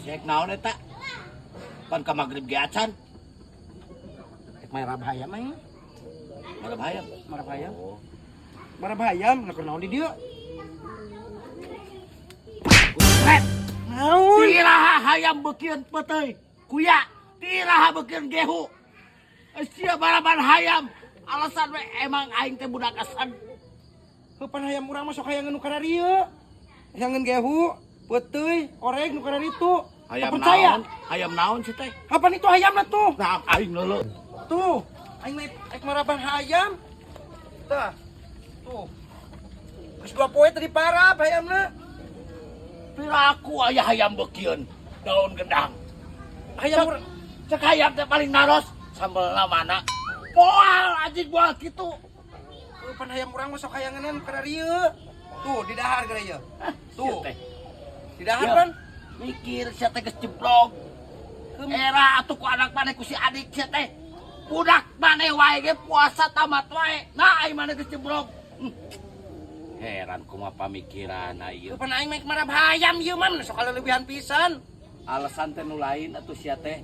Sek naon eta? Pan ka magrib giacan. May rabahayam ay. Malabhayam. Marabahayam. Oh. Marabahayam nakunaon di dieu. Red. Naon? Tira hayam bekian peteuy. Kuya, tira bekian gehu. Sia balaban hayam. Alasan we emang aing teh budak asan. Heupan hayam urang masuk hayangan nu kana dieu. Hayangan gehu, peutuy, oreg nu kana ditu. Hayam percaya. naon? Hayam naon sih teh? Kapan itu hayamna tuh? Nah, aing leuleuh. Tuh, aing naik maraban hayam. Tah. Tuh. Geus 2 poe tadi parah hayamna. Tira aku aya hayam bekian daun gendang. Hayam urang Cek hayam teh paling naros sambelna mana? Poal anjing moal kitu. heupan hayam urang masuk hayanganan nu kana dieu. Tuh, di dahar geura ieu. Tuh. Sia teh. Di dahar Ya. kan? Mikir sia teh geus jeblok. Era atuh ku anak maneh ku si adik sia teh. Budak maneh wae ge puasa tamat wae. Nah aing maneh geus jeblok. Heran kumaha pamikiranna ieu. Heupan aing maek marab hayam ieu mah sok kaleulebihan pisan. Alasan teh nu lain atuh sia teh